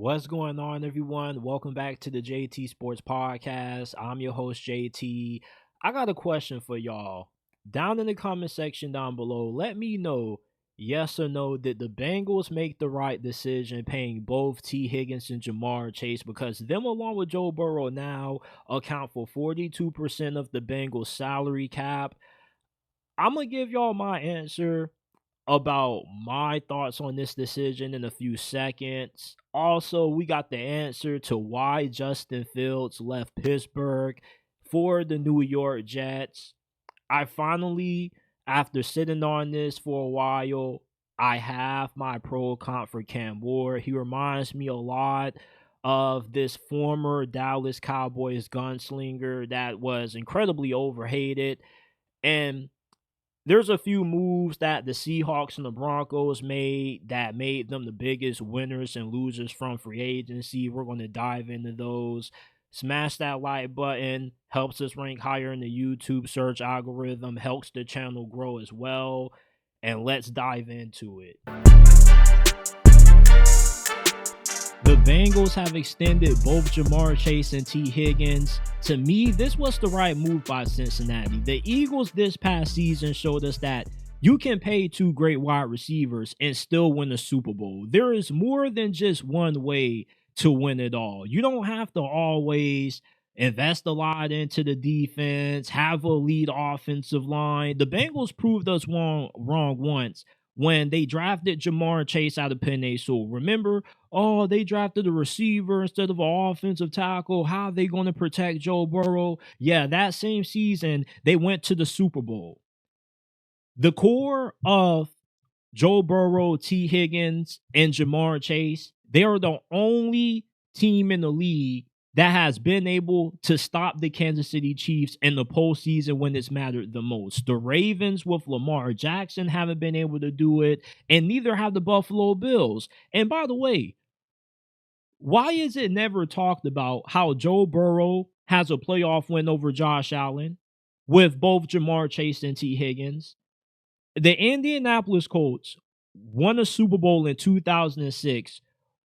What's going on, everyone? Welcome back to the JT Sports Podcast. I'm your host, JT. I got a question for y'all. Down in the comment section down below, let me know, yes or no, did the Bengals make the right decision paying both T. Higgins and Jamar Chase? Because them, along with Joe Burrow, now account for 42% of the Bengals salary cap. I'm going to give y'all my answer about my thoughts on this decision in a few seconds. Also, we got the answer to why Justin Fields left Pittsburgh for the New York Jets. I finally, after sitting on this for a while, I have my pro account for Cam Ward. He reminds me a lot of this former Dallas Cowboys gunslinger that was incredibly overhated. And there's a few moves that the Seahawks and the Broncos made that made them the biggest winners and losers from free agency. We're going to dive into those. Smash that like button, helps us rank higher in the YouTube search algorithm, helps the channel grow as well. And let's dive into it. The Bengals have extended both Jamar Chase and T. Higgins. To me, this was the right move by Cincinnati. The Eagles this past season showed us that you can pay two great wide receivers and still win a Super Bowl. There is more than just one way to win it all. You don't have to always invest a lot into the defense, have a lead offensive line. The Bengals proved us wrong once when they drafted Jamar Chase out of Penn State. Remember, they drafted a receiver instead of an offensive tackle. How are they going to protect Joe Burrow? Yeah, that same season, they went to the Super Bowl. The core of Joe Burrow, T. Higgins, and Jamar Chase, they are the only team in the league that has been able to stop the Kansas City Chiefs in the postseason when it's mattered the most. The Ravens with Lamar Jackson haven't been able to do it, and neither have the Buffalo Bills. And by the way, why is it never talked about how Joe Burrow has a playoff win over Josh Allen with both Jamar Chase and T. Higgins? The Indianapolis Colts won a Super Bowl in 2006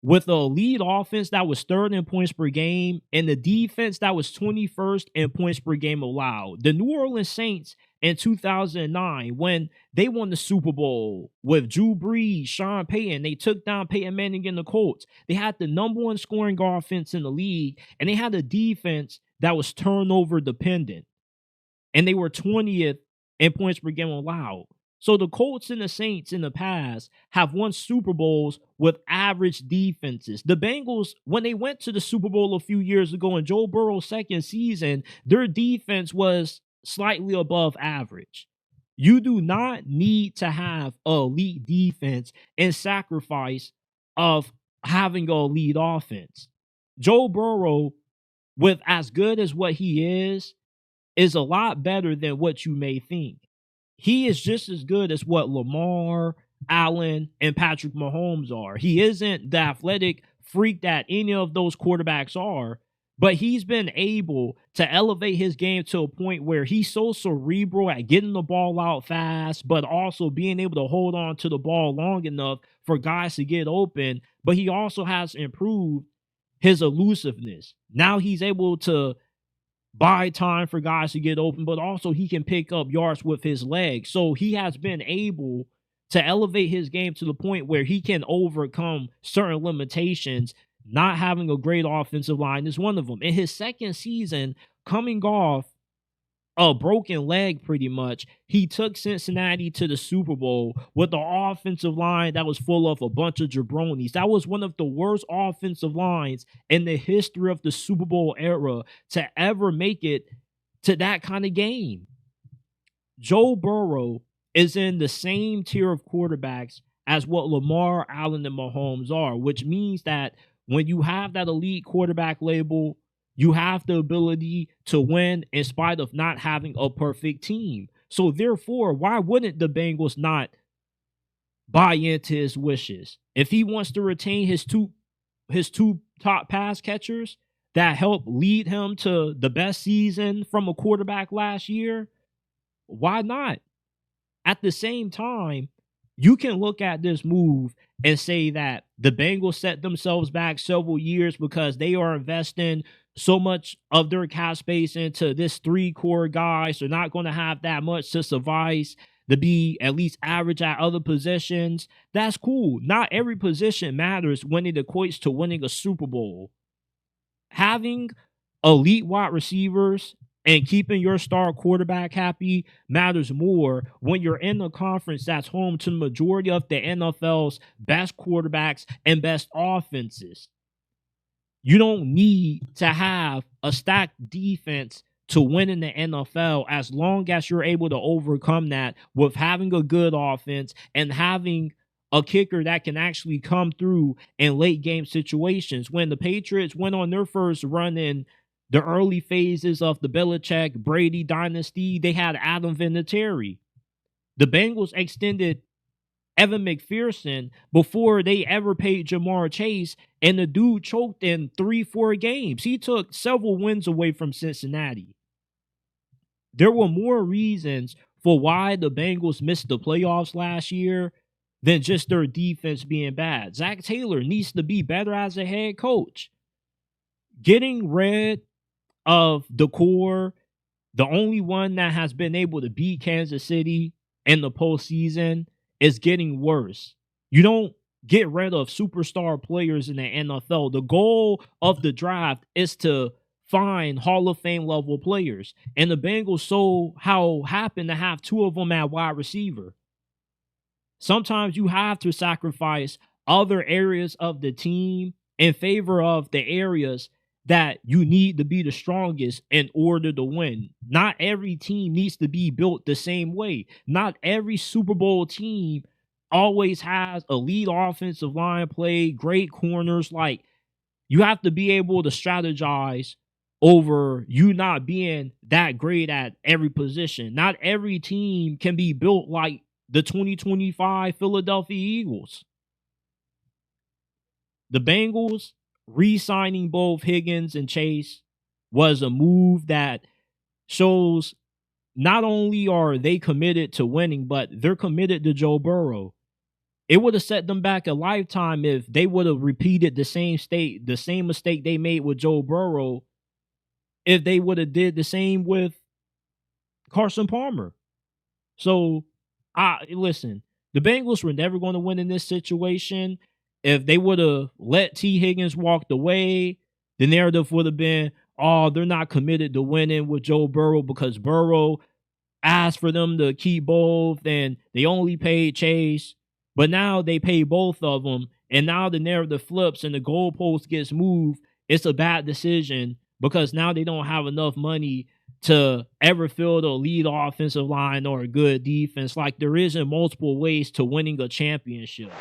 with a lead offense that was third in points per game and the defense that was 21st in points per game allowed. The New Orleans Saints in 2009, when they won the Super Bowl with Drew Brees, Sean Payton, they took down Peyton Manning and the Colts. They had the number one scoring offense in the league, and they had a defense that was turnover dependent. And they were 20th in points per game allowed. So the Colts and the Saints in the past have won Super Bowls with average defenses. The Bengals, when they went to the Super Bowl a few years ago in Joe Burrow's second season, their defense was slightly above average. You do not need to have an elite defense and sacrifice of having an elite offense. Joe Burrow, with as good as what he is a lot better than what you may think. He is just as good as what Lamar, Allen, and Patrick Mahomes are. He isn't the athletic freak that any of those quarterbacks are, but he's been able to elevate his game to a point where he's so cerebral at getting the ball out fast, but also being able to hold on to the ball long enough for guys to get open. But he also has improved his elusiveness. Now he's able to buy time for guys to get open, but also he can pick up yards with his legs. So he has been able to elevate his game to the point where he can overcome certain limitations. Not having a great offensive line is one of them. In his second season, coming off a broken leg pretty much, he took Cincinnati to the Super Bowl with the offensive line that was full of a bunch of jabronis. That was one of the worst offensive lines in the history of the Super Bowl era to ever make it to that kind of game. Joe Burrow is in the same tier of quarterbacks as what Lamar, Allen, and Mahomes are, which means that when you have that elite quarterback label, you have the ability to win in spite of not having a perfect team. So therefore, why wouldn't the Bengals not buy into his wishes? If he wants to retain his two top pass catchers that helped lead him to the best season from a quarterback last year, why not? At the same time, you can look at this move and say that the Bengals set themselves back several years because they are investing so much of their cap space into this three core guys. They're not going to have that much to suffice to be at least average at other positions. That's cool. Not every position matters when it equates to winning a Super Bowl. Having elite wide receivers and keeping your star quarterback happy matters more when you're in a conference that's home to the majority of the NFL's best quarterbacks and best offenses. You don't need to have a stacked defense to win in the NFL as long as you're able to overcome that with having a good offense and having a kicker that can actually come through in late game situations. When the Patriots went on their first run in the early phases of the Belichick Brady dynasty, they had Adam Vinatieri. The Bengals extended Evan McPherson before they ever paid Jamar Chase, and the dude choked in 3-4 games. He took several wins away from Cincinnati. There were more reasons for why the Bengals missed the playoffs last year than just their defense being bad. Zach Taylor needs to be better as a head coach. Getting rid of the core, the only one that has been able to beat Kansas City in the postseason, is getting worse. You don't get rid of superstar players in the NFL. The goal of the draft is to find Hall of Fame level players. And the Bengals happen to have two of them at wide receiver. Sometimes you have to sacrifice other areas of the team in favor of the areas that you need to be the strongest in order to win. Not every team needs to be built the same way. Not every Super Bowl team always has elite offensive line play, great corners. Like, you have to be able to strategize over you not being that great at every position. Not every team can be built like the 2025 Philadelphia Eagles. The Bengals re-signing both Higgins and Chase was a move that shows not only are they committed to winning, but they're committed to Joe Burrow. It would have set them back a lifetime if they would have repeated the same mistake they made with Joe Burrow, if they would have did the same with Carson Palmer. So, listen, the Bengals were never going to win in this situation. If they would have let T. Higgins walk away, the narrative would have been, oh, they're not committed to winning with Joe Burrow because Burrow asked for them to keep both and they only paid Chase. But now they pay both of them, and now the narrative flips and the goalpost gets moved. It's a bad decision because now they don't have enough money to ever field a lead offensive line or a good defense. Like, there isn't multiple ways to winning a championship.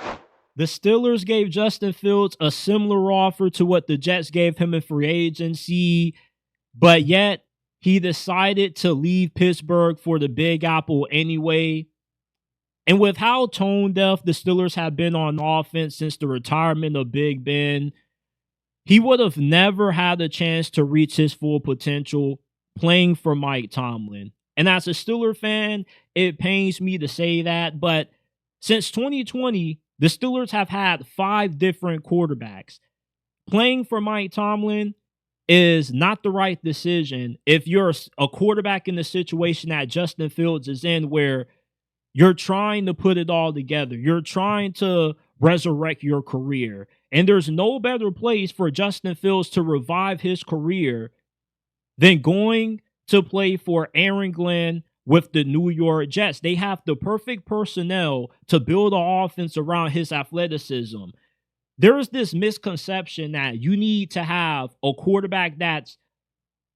The Steelers gave Justin Fields a similar offer to what the Jets gave him in free agency, but yet he decided to leave Pittsburgh for the Big Apple anyway. And with how tone deaf the Steelers have been on offense since the retirement of Big Ben, he would have never had a chance to reach his full potential playing for Mike Tomlin. And as a Steeler fan, it pains me to say that, but since 2020, the Steelers have had 5 different quarterbacks. Playing for Mike Tomlin is not the right decision if you're a quarterback in the situation that Justin Fields is in, where you're trying to put it all together. You're trying to resurrect your career. And there's no better place for Justin Fields to revive his career than going to play for Aaron Glenn with the New York Jets. They have the perfect personnel to build an offense around his athleticism. There is this misconception that you need to have a quarterback that's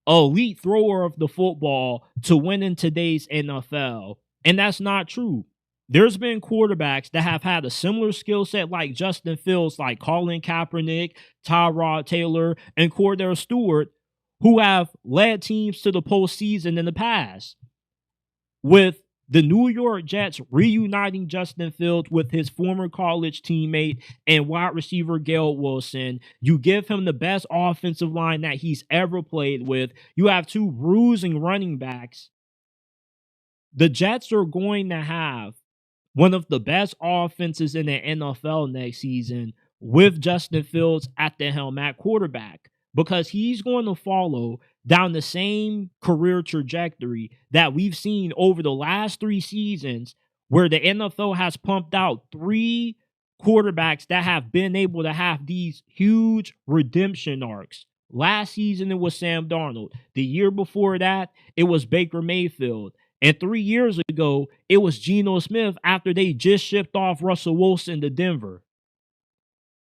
an elite thrower of the football to win in today's NFL. And that's not true. There's been quarterbacks that have had a similar skill set like Justin Fields, like Colin Kaepernick, Tyrod Taylor, and Cordell Stewart, who have led teams to the postseason in the past. With the New York Jets reuniting Justin Fields with his former college teammate and wide receiver Garrett Wilson, you give him the best offensive line that he's ever played with. You have 2 bruising running backs. The Jets are going to have one of the best offenses in the NFL next season with Justin Fields at the helm at quarterback, because he's going to follow down the same career trajectory that we've seen over the last 3 seasons, where the NFL has pumped out 3 quarterbacks that have been able to have these huge redemption arcs. Last season, it was Sam Darnold. The year before that, it was Baker Mayfield. And 3 years ago, it was Geno Smith after they just shipped off Russell Wilson to Denver.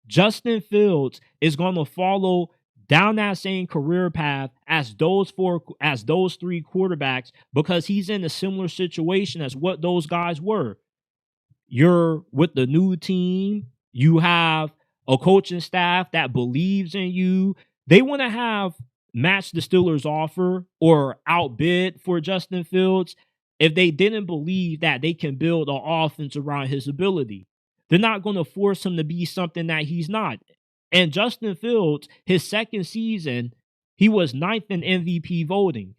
Justin Fields is going to follow down that same career path as those 3 quarterbacks, because he's in a similar situation as what those guys were. You're with the new team. You have a coaching staff that believes in you. They want to have match the Steelers' offer or outbid for Justin Fields if they didn't believe that they can build an offense around his ability. They're not going to force him to be something that he's not. And Justin Fields, his second season, he was 9th in MVP voting.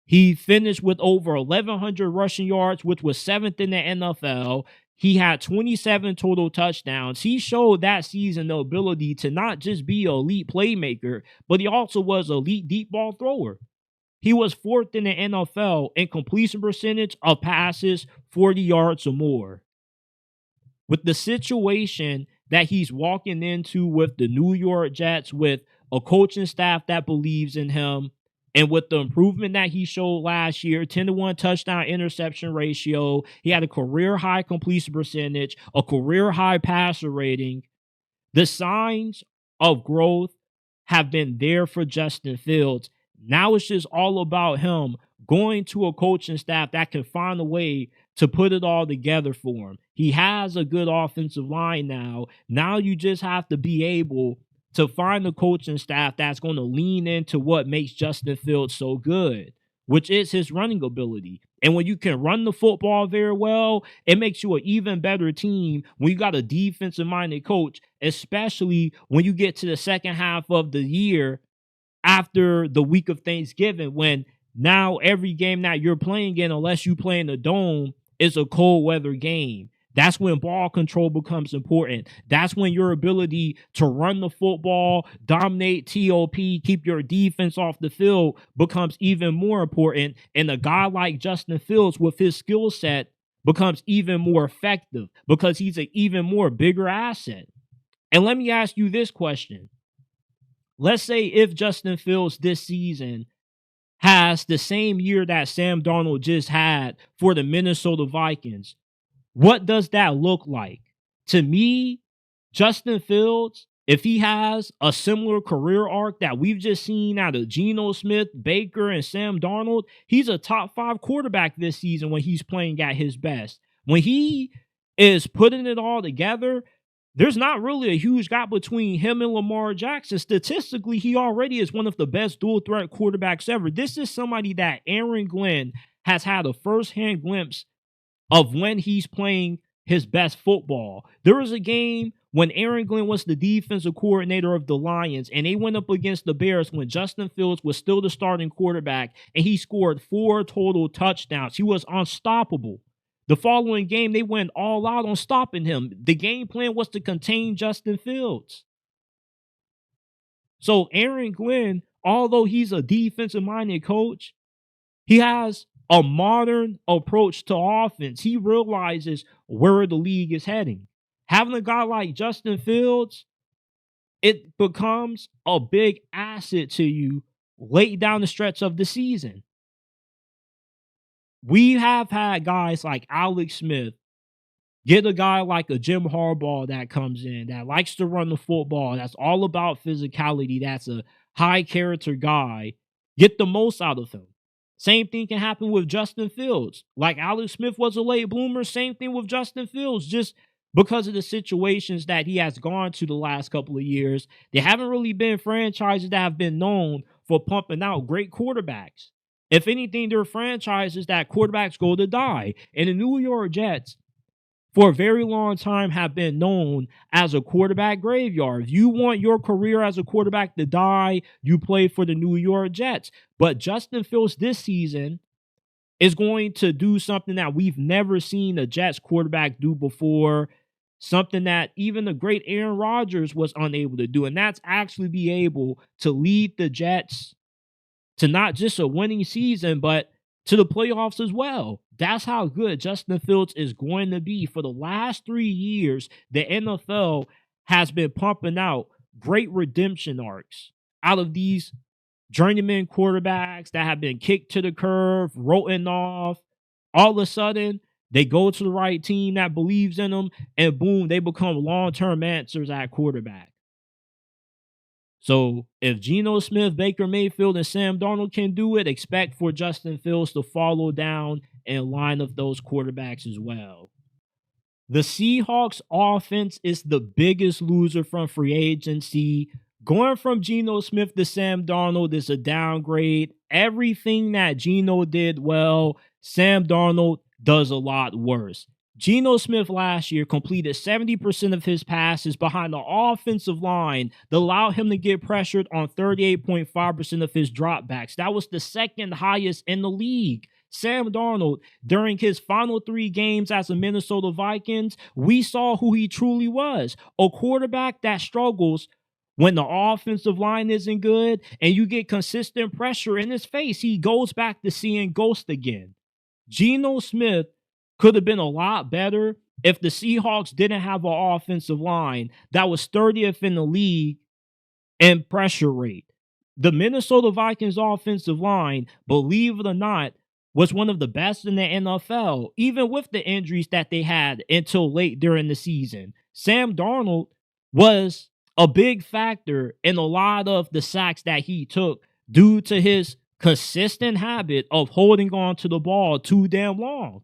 He finished with over 1,100 rushing yards, which was 7th in the NFL. He had 27 total touchdowns. He showed that season the ability to not just be an elite playmaker, but he also was an elite deep ball thrower. He was 4th in the NFL in completion percentage of passes 40 yards or more. With the situation that he's walking into with the New York Jets, with a coaching staff that believes in him, and with the improvement that he showed last year, 10-to-1 touchdown interception ratio, he had a career-high completion percentage, a career-high passer rating. The signs of growth have been there for Justin Fields. Now it's just all about him going to a coaching staff that can find a way to put it all together for him. He has a good offensive line now. Now you just have to be able to find a coaching staff that's going to lean into what makes Justin Fields so good, which is his running ability. And when you can run the football very well, it makes you an even better team when you got a defensive-minded coach, especially when you get to the second half of the year after the week of Thanksgiving, when now every game that you're playing in, unless you play in the dome, is a cold weather game. That's when ball control becomes important. That's when your ability to run the football, dominate TOP, keep your defense off the field becomes even more important. And a guy like Justin Fields with his skill set becomes even more effective because he's an even more bigger asset. And let me ask you this question. Let's say if Justin Fields this season has the same year that Sam Darnold just had for the Minnesota Vikings, what does that look like? To me, Justin Fields, if he has a similar career arc that we've just seen out of Geno Smith, Baker, and Sam Darnold, he's a top 5 quarterback this season when he's playing at his best. When he is putting it all together, there's not really a huge gap between him and Lamar Jackson. Statistically, he already is one of the best dual-threat quarterbacks ever. This is somebody that Aaron Glenn has had a first-hand glimpse of when he's playing his best football. There was a game when Aaron Glenn was the defensive coordinator of the Lions, and they went up against the Bears when Justin Fields was still the starting quarterback, and he scored 4 total touchdowns. He was unstoppable. The following game, they went all out on stopping him. The game plan was to contain Justin Fields. So Aaron Glenn, although he's a defensive-minded coach, he has a modern approach to offense. He realizes where the league is heading. Having a guy like Justin Fields, it becomes a big asset to you late down the stretch of the season. We have had guys like Alex Smith, get a guy like a Jim Harbaugh that comes in, that likes to run the football, that's all about physicality, that's a high character guy, get the most out of him. Same thing can happen with Justin Fields. Like Alex Smith was a late bloomer, same thing with Justin Fields, just because of the situations that he has gone to the last couple of years. There haven't really been franchises that have been known for pumping out great quarterbacks. If anything, there are franchises that quarterbacks go to die. And the New York Jets, for a very long time, have been known as a quarterback graveyard. If you want your career as a quarterback to die, you play for the New York Jets. But Justin Fields this season is going to do something that we've never seen a Jets quarterback do before, something that even the great Aaron Rodgers was unable to do, and that's actually be able to lead the Jets to not just a winning season, but to the playoffs as well. That's how good Justin Fields is going to be. For the last 3 years, the NFL has been pumping out great redemption arcs out of these journeyman quarterbacks that have been kicked to the curb, written off. All of a sudden, they go to the right team that believes in them, and boom, they become long-term answers at quarterback. So if Geno Smith, Baker Mayfield, and Sam Darnold can do it, expect for Justin Fields to follow down and line up those quarterbacks as well. The Seahawks offense is the biggest loser from free agency. Going from Geno Smith to Sam Darnold is a downgrade. Everything that Geno did well, Sam Darnold does a lot worse. Geno Smith last year completed 70% of his passes behind the offensive line that allowed him to get pressured on 38.5% of his dropbacks. That was the second highest in the league. Sam Darnold, during his final 3 games as a Minnesota Vikings, we saw who he truly was. A quarterback that struggles when the offensive line isn't good and you get consistent pressure in his face. He goes back to seeing ghosts again. Geno Smith could have been a lot better if the Seahawks didn't have an offensive line that was 30th in the league in pressure rate. The Minnesota Vikings offensive line, believe it or not, was one of the best in the NFL, even with the injuries that they had until late during the season. Sam Darnold was a big factor in a lot of the sacks that he took due to his consistent habit of holding on to the ball too damn long.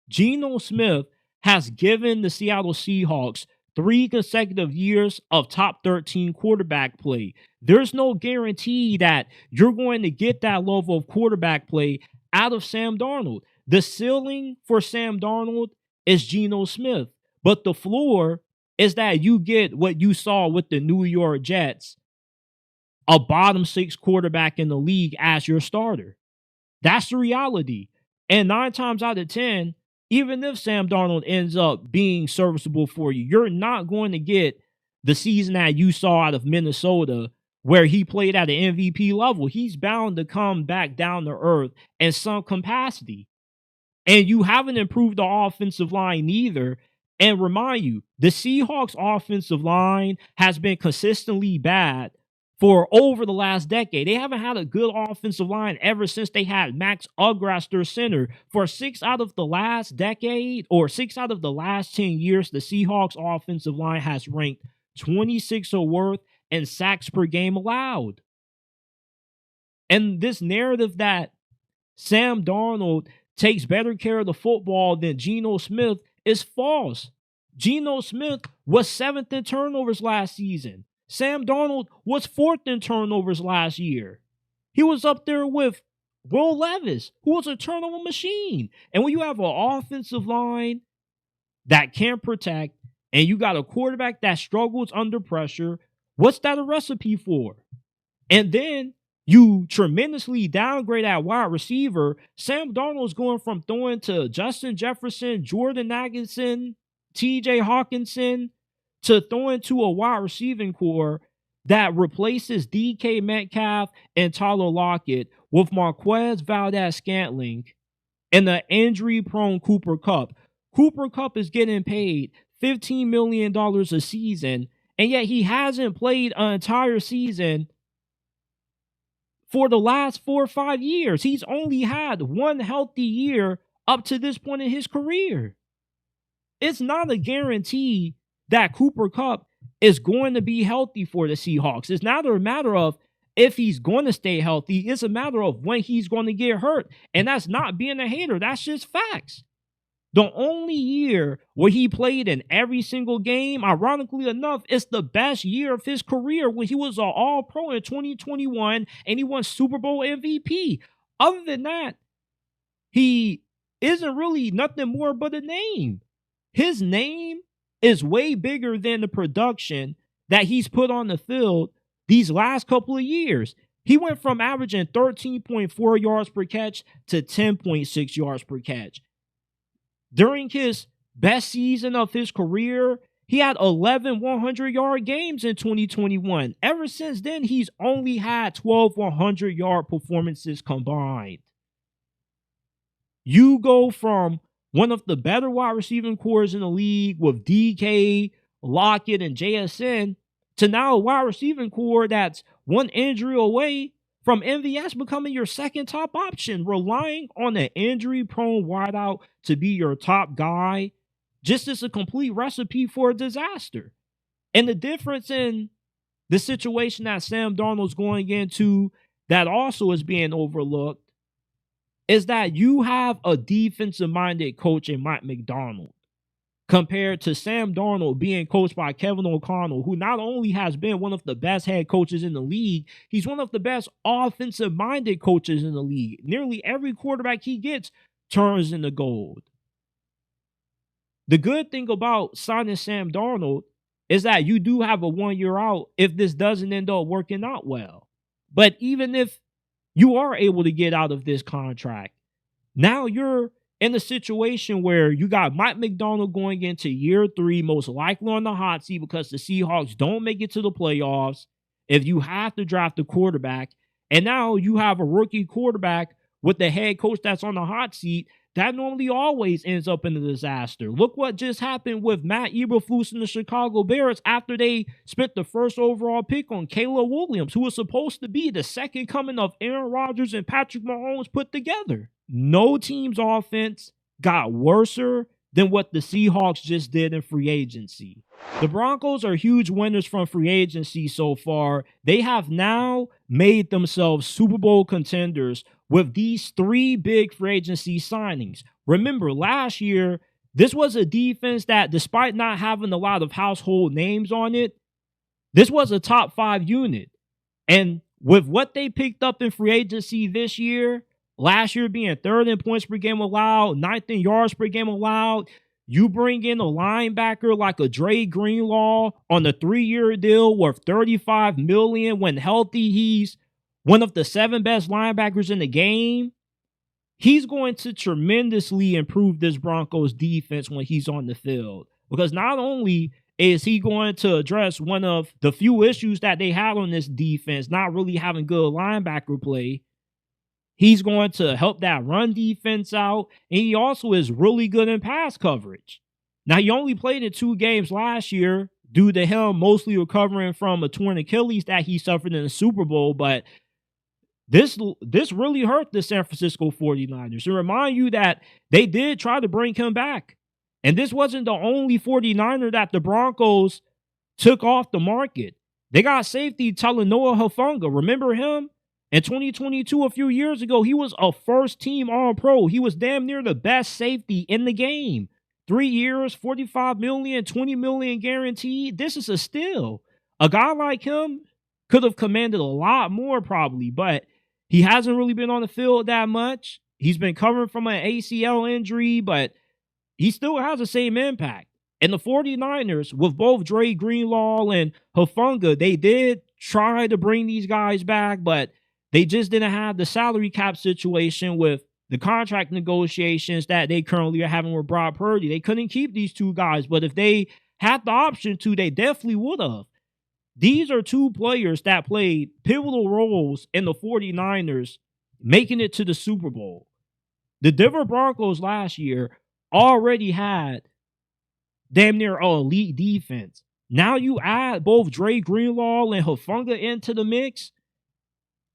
Geno Smith has given the Seattle Seahawks 3 consecutive years of top 13 quarterback play. There's no guarantee that you're going to get that level of quarterback play out of Sam Darnold. The ceiling for Sam Darnold is Geno Smith, but the floor is that you get what you saw with the New York Jets, a bottom 6 quarterback in the league as your starter. That's the reality. And 9 times out of 10, even if Sam Darnold ends up being serviceable for you, you're not going to get the season that you saw out of Minnesota where he played at an MVP level. He's bound to come back down to earth in some capacity. And you haven't improved the offensive line either. And remind you, the Seahawks offensive line has been consistently bad for over the last decade. They haven't had a good offensive line ever since they had Max Ugrass, their center. For 6 out of the last decade, or 6 out of the last 10 years, the Seahawks offensive line has ranked 26th or worth in sacks per game allowed. And this narrative that Sam Darnold takes better care of the football than Geno Smith is false. Geno Smith was 7th in turnovers last season. Sam Darnold was 4th in turnovers last year. He was up there with Will Levis, who was a turnover machine. And when you have an offensive line that can't protect, and you got a quarterback that struggles under pressure, what's that a recipe for? And then you tremendously downgrade at wide receiver. Sam Darnold's going from throwing to Justin Jefferson, Jordan Atkinson, TJ Hawkinson, to throwing to a wide receiving core that replaces DK Metcalf and Tyler Lockett with Marquez Valdez-Scantling and the injury-prone Cooper Kupp. Cooper Kupp is getting paid $15 million a season, and yet he hasn't played an entire season for the last 4 or 5 years. He's only had 1 healthy year up to this point in his career. It's not a guarantee that Cooper Kupp is going to be healthy for the Seahawks. It's not a matter of if he's going to stay healthy. It's a matter of when he's going to get hurt. And that's not being a hater. That's just facts. The only year where he played in every single game, ironically enough, is the best year of his career when he was an All-Pro in 2021 and he won Super Bowl MVP. Other than that, he isn't really nothing more but a name. His name is way bigger than the production that he's put on the field these last couple of years. He went from averaging 13.4 yards per catch to 10.6 yards per catch. During his best season of his career, he had 11 100-yard games in 2021. Ever since then, he's only had 12 100-yard performances combined. You go from one of the better wide receiving cores in the league with DK, Lockett, and JSN to now a wide receiving core that's one injury away from MVS becoming your second top option, relying on an injury-prone wideout to be your top guy just is a complete recipe for a disaster. And the difference in the situation that Sam Darnold's going into that also is being overlooked is that you have a defensive-minded coach in Mike Macdonald compared to Sam Darnold being coached by Kevin O'Connell, who not only has been one of the best head coaches in the league, he's one of the best offensive-minded coaches in the league. Nearly every quarterback he gets turns into gold. The good thing about signing Sam Darnold is that you do have a 1 year out if this doesn't end up working out well. But even if you are able to get out of this contract, now you're in a situation where you got Mike Macdonald going into year 3, most likely on the hot seat because the Seahawks don't make it to the playoffs if you have to draft a quarterback. And now you have a rookie quarterback with the head coach that's on the hot seat. That normally always ends up in a disaster. Look what just happened with Matt Eberflus and the Chicago Bears after they spent the first overall pick on Caleb Williams, who was supposed to be the second coming of Aaron Rodgers and Patrick Mahomes put together. No team's offense got worser than what the Seahawks just did in free agency. The Broncos are huge winners from free agency so far. They have now made themselves Super Bowl contenders with these 3 big free agency signings. Remember, last year, this was a defense that, despite not having a lot of household names on it, this was a top 5 unit. And with what they picked up in free agency this year, last year being 3rd in points per game allowed, 9th in yards per game allowed, you bring in a linebacker like a Dre Greenlaw on a 3-year deal worth $35 million. When healthy, he's one of the 7 best linebackers in the game. He's going to tremendously improve this Broncos defense when he's on the field. Because not only is he going to address one of the few issues that they have on this defense, not really having good linebacker play, he's going to help that run defense out, and he also is really good in pass coverage. Now, he only played in 2 games last year due to him mostly recovering from a torn Achilles that he suffered in the Super Bowl, but this really hurt the San Francisco 49ers. To remind you that they did try to bring him back, and this wasn't the only 49er that the Broncos took off the market. They got safety Talanoa Hufanga. Remember him? In 2022, a few years ago, he was a first-team All-Pro. He was damn near the best safety in the game. 3 years, $45 million, $20 million guaranteed. This is a steal. A guy like him could have commanded a lot more probably, but he hasn't really been on the field that much. He's been covering from an ACL injury, but he still has the same impact. And the 49ers, with both Dre Greenlaw and Hufanga, they did try to bring these guys back, but they just didn't have the salary cap situation with the contract negotiations that they currently are having with Brock Purdy. They couldn't keep these 2 guys, but if they had the option to, they definitely would have. These are 2 players that played pivotal roles in the 49ers making it to the Super Bowl. The Denver Broncos last year already had damn near an elite defense. Now you add both Dre Greenlaw and Hufanga into the mix,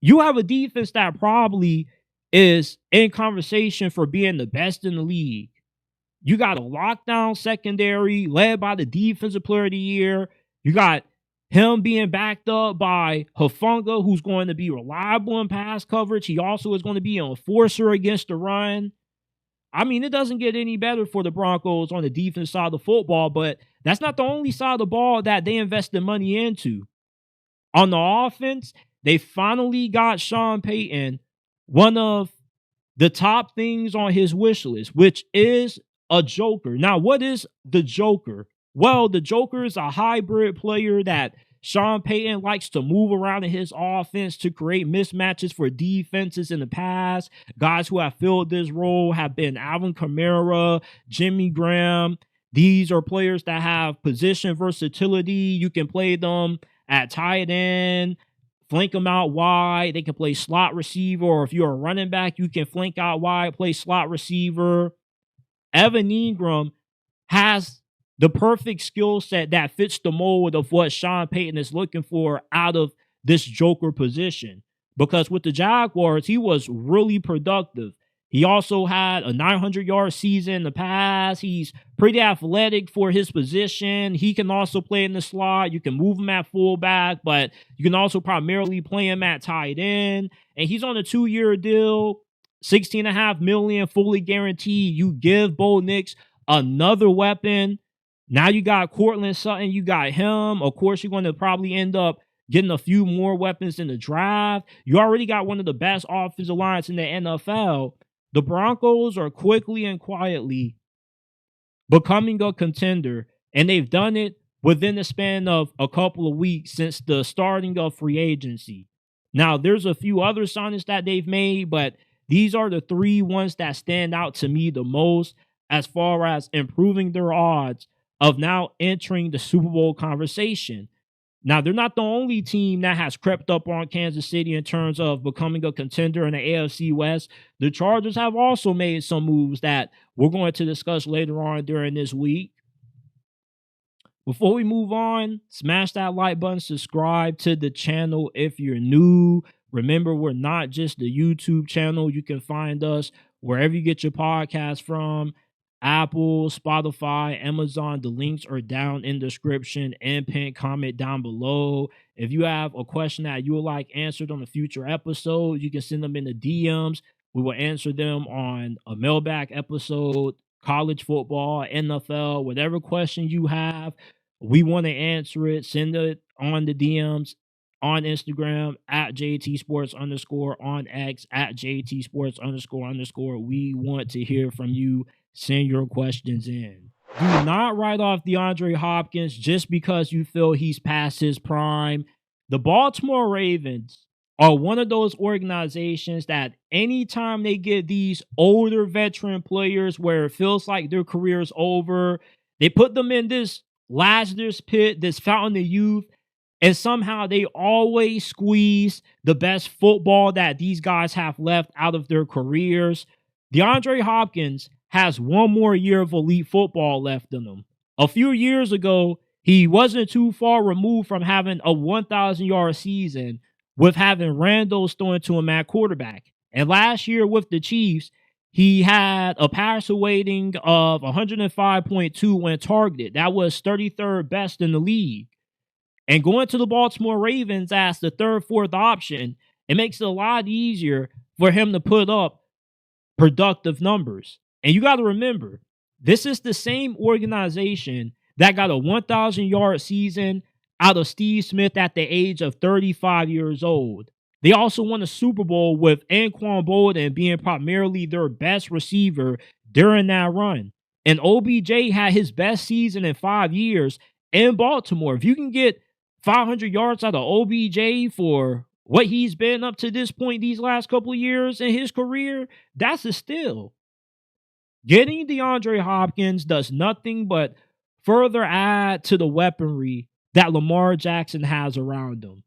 you have a defense that probably is in conversation for being the best in the league. You got a lockdown secondary led by the defensive player of the year. You got him being backed up by Hufanga, who's going to be reliable in pass coverage. He also is going to be an enforcer against the run. I mean, it doesn't get any better for the Broncos on the defense side of the football, but that's not the only side of the ball that they invested money into. On the offense, they finally got Sean Payton one of the top things on his wish list, which is a joker. Now, what is the joker? Well, the joker is a hybrid player that Sean Payton likes to move around in his offense to create mismatches for defenses in the past. Guys who have filled this role have been Alvin Kamara, Jimmy Graham. These are players that have position versatility. You can play them at tight end, flank them out wide. They can play slot receiver, or if you're a running back, you can flank out wide, play slot receiver. Evan Ingram has the perfect skill set that fits the mold of what Sean Payton is looking for out of this joker position. Because with the Jaguars, he was really productive. He also had a 900-yard season in the past. He's pretty athletic for his position. He can also play in the slot. You can move him at fullback, but you can also primarily play him at tight end. And he's on a 2-year deal, $16.5 million, fully guaranteed. You give Bo Nix another weapon. Now you got Courtland Sutton. You got him. Of course, you're going to probably end up getting a few more weapons in the draft. You already got one of the best offensive lines in the NFL. The Broncos are quickly and quietly becoming a contender, and they've done it within the span of a couple of weeks since the starting of free agency. Now, there's a few other signings that they've made, but these are the three ones that stand out to me the most as far as improving their odds of now entering the Super Bowl conversation. Now, they're not the only team that has crept up on Kansas City in terms of becoming a contender in the AFC West. The Chargers have also made some moves that we're going to discuss later on during this week. Before we move on, smash that like button, subscribe to the channel if you're new. Remember, we're not just the YouTube channel. You can find us wherever you get your podcast from. Apple, Spotify, Amazon. The links are down in the description and pinned comment down below. If you have a question that you would like answered on a future episode, you can send them in the DMs. We will answer them on a mailbag episode, college football, NFL, whatever question you have. We want to answer it. Send it on the DMs on Instagram at JTSports_, on X at JTSports__. We want to hear from you. Send your questions in. Do not write off DeAndre Hopkins just because you feel he's past his prime. The Baltimore Ravens are one of those organizations that anytime they get these older veteran players where it feels like their career is over, they put them in this Lazarus pit, this fountain of youth, and somehow they always squeeze the best football that these guys have left out of their careers. DeAndre Hopkins has one more year of elite football left in him. A few years ago, he wasn't too far removed from having a 1,000-yard season with having Randall throwing to him at quarterback. And last year with the Chiefs, he had a passer rating of 105.2 when targeted. That was 33rd best in the league. And going to the Baltimore Ravens as the third, fourth option, it makes it a lot easier for him to put up productive numbers. And you got to remember, this is the same organization that got a 1,000-yard season out of Steve Smith at the age of 35 years old. They also won a Super Bowl with Anquan Boldin being primarily their best receiver during that run. And OBJ had his best season in 5 years in Baltimore. If you can get 500 yards out of OBJ for what he's been up to this point these last couple of years in his career, that's a steal. Getting DeAndre Hopkins does nothing but further add to the weaponry that Lamar Jackson has around him.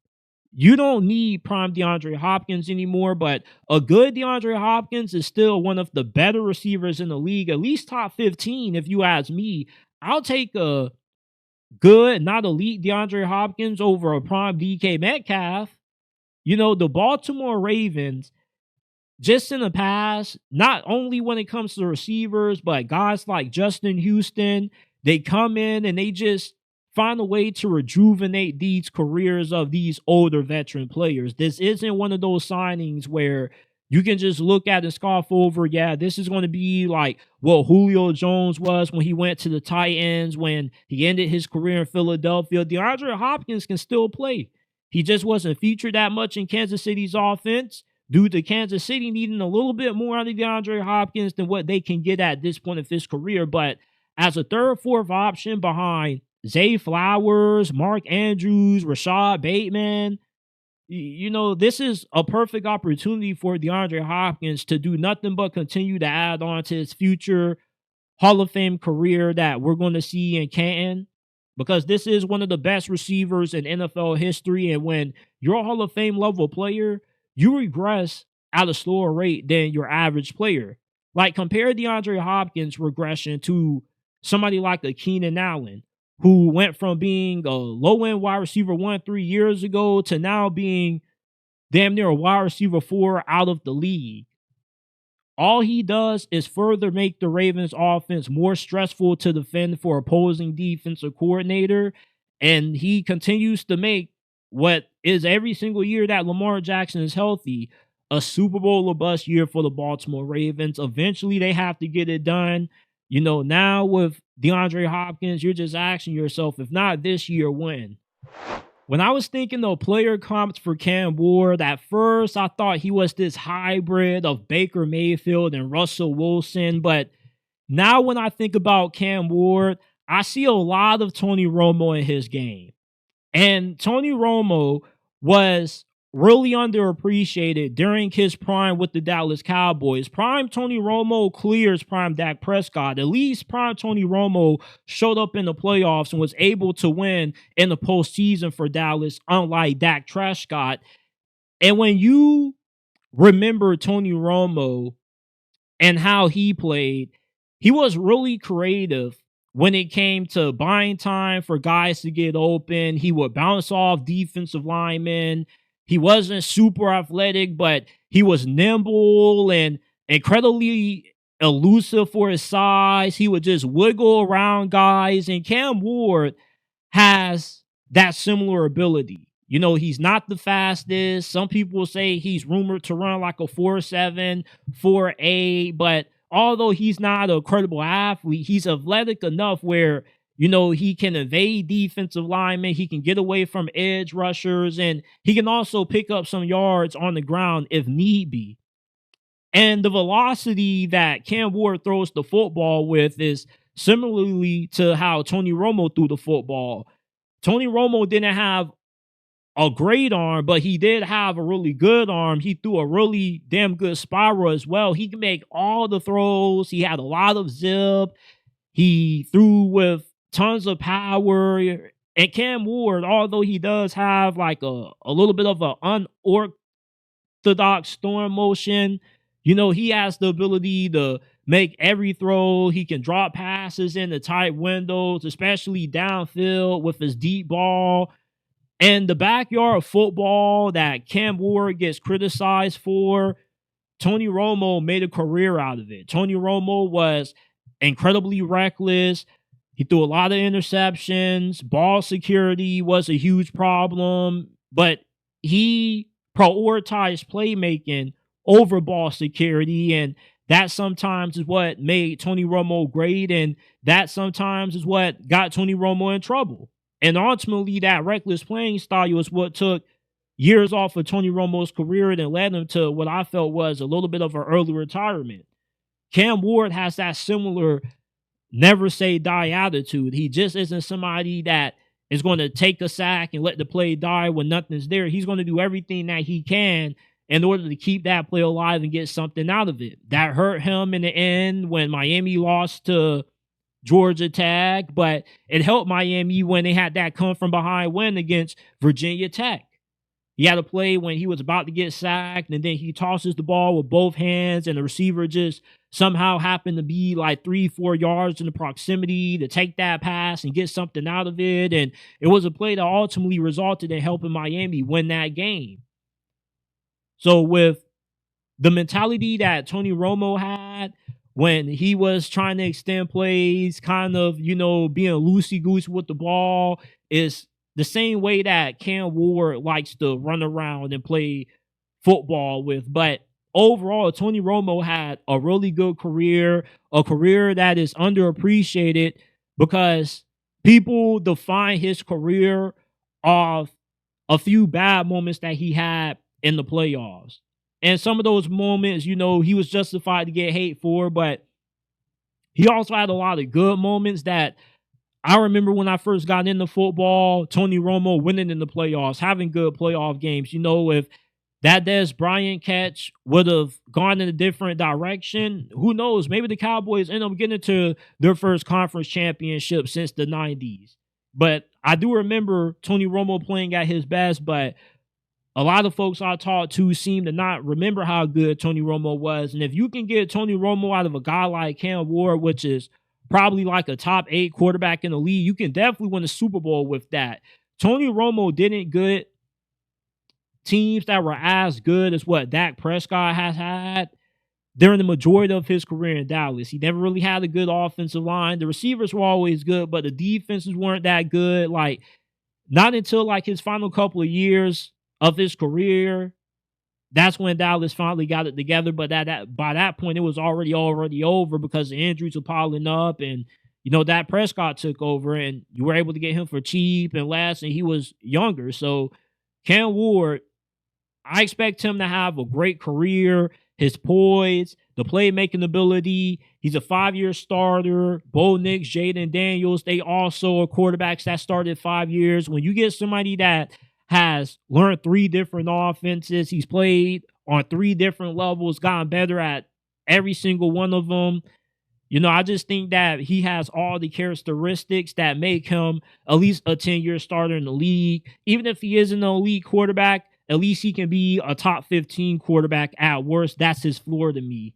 You don't need prime DeAndre Hopkins anymore, but a good DeAndre Hopkins is still one of the better receivers in the league, at least top 15 if you ask me. I'll take a good, not elite DeAndre Hopkins over a prime DK Metcalf. You know, the Baltimore Ravens, just in the past, not only when it comes to receivers, but guys like Justin Houston, they come in and they just find a way to rejuvenate these careers of these older veteran players. This isn't one of those signings where you can just look at and scoff over, yeah, this is going to be like what Julio Jones was when he went to the Titans, when he ended his career in Philadelphia. DeAndre Hopkins can still play. He just wasn't featured that much in Kansas City's offense due to Kansas City needing a little bit more out of DeAndre Hopkins than what they can get at this point of his career. But as a third, fourth option behind Zay Flowers, Mark Andrews, Rashad Bateman. This is a perfect opportunity for DeAndre Hopkins to do nothing but continue to add on to his future Hall of Fame career that we're going to see in Canton, because this is one of the best receivers in NFL history. And when you're a Hall of Fame level player, you regress at a slower rate than your average player. Like, compare DeAndre Hopkins' regression to somebody like a Keenan Allen, who went from being a low-end wide receiver 3 years ago to now being damn near a wide receiver 4 out of the league. All he does is further make the Ravens offense more stressful to defend for opposing defensive coordinator. And he continues to make what is every single year that Lamar Jackson is healthy, a Super Bowl or bust year for the Baltimore Ravens. Eventually they have to get it done. Now with DeAndre Hopkins, you're just asking yourself, if not this year, when? When I was thinking of player comps for Cam Ward, at first I thought he was this hybrid of Baker Mayfield and Russell Wilson. But now when I think about Cam Ward, I see a lot of Tony Romo in his game. And Tony Romo was really underappreciated during his prime with the Dallas Cowboys. Prime Tony Romo clears prime Dak Prescott. At least prime Tony Romo showed up in the playoffs and was able to win in the postseason for Dallas, unlike Dak Prescott. And when you remember Tony Romo and how he played, he was really creative when it came to buying time for guys to get open. He would bounce off defensive linemen. He wasn't super athletic, but he was nimble and incredibly elusive for his size. He would just wiggle around guys. And Cam Ward has that similar ability. He's not the fastest. Some people say he's rumored to run like a 4.7, 4.8, but although he's not a credible athlete, he's athletic enough where, he can evade defensive linemen. He can get away from edge rushers, and he can also pick up some yards on the ground if need be. And the velocity that Cam Ward throws the football with is similarly to how Tony Romo threw the football. Tony Romo didn't have a great arm, but he did have a really good arm. He threw a really damn good spiral as well. He can make all the throws. He had a lot of zip. He threw with tons of power. And Cam Ward, although he does have like a little bit of an unorthodox throwing motion, he has the ability to make every throw. He can drop passes into tight windows, especially downfield with his deep ball. And the backyard football that Cam Ward gets criticized for, Tony Romo made a career out of it. Tony Romo was incredibly reckless. He threw a lot of interceptions. Ball security was a huge problem, but he prioritized playmaking over ball security, and that sometimes is what made Tony Romo great, and that sometimes is what got Tony Romo in trouble. And ultimately, that reckless playing style was what took years off of Tony Romo's career and led him to what I felt was a little bit of an early retirement. Cam Ward has that similar never say die attitude. He just isn't somebody that is going to take a sack and let the play die when nothing's there. He's going to do everything that he can in order to keep that play alive and get something out of it. That hurt him in the end when Miami lost to Georgia Tech, but it helped Miami when they had that come from behind win against Virginia Tech. He had a play when he was about to get sacked, and then he tosses the ball with both hands, and the receiver just somehow happened to be like 3-4 yards in the proximity to take that pass and get something out of it. And it was a play that ultimately resulted in helping Miami win that game. So with the mentality that Tony Romo had when he was trying to extend plays, kind of, being loosey-goosey with the ball, is the same way that Cam Ward likes to run around and play football with. But overall, Tony Romo had a really good career, a career that is underappreciated because people define his career off a few bad moments that he had in the playoffs. And some of those moments, he was justified to get hate for, but he also had a lot of good moments that I remember when I first got into football, Tony Romo winning in the playoffs, having good playoff games. You know, if that Dez Bryant catch would have gone in a different direction, who knows? Maybe the Cowboys end up getting to their first conference championship since the 90s. But I do remember Tony Romo playing at his best, but a lot of folks I talked to seem to not remember how good Tony Romo was. And if you can get Tony Romo out of a guy like Cam Ward, which is probably like a top 8 quarterback in the league, you can definitely win a Super Bowl with that. Tony Romo didn't get teams that were as good as what Dak Prescott has had during the majority of his career in Dallas. He never really had a good offensive line. The receivers were always good, but the defenses weren't that good. Like, not until like his final couple of years of his career, that's when Dallas finally got it together. But that by that point, it was already over because the injuries were piling up, and Dak Prescott took over, and you were able to get him for cheap and less, and he was younger. So Cam Ward, I expect him to have a great career. His poise, the playmaking ability. He's a 5-year starter. Bo Nix, Jaden Daniels, they also are quarterbacks that started 5 years. When you get somebody that has learned 3 different offenses, he's played on 3 different levels, gotten better at every single one of them. I just think that he has all the characteristics that make him at least a 10-year starter in the league. Even if he isn't an elite quarterback, at least he can be a top 15 quarterback at worst. That's his floor to me.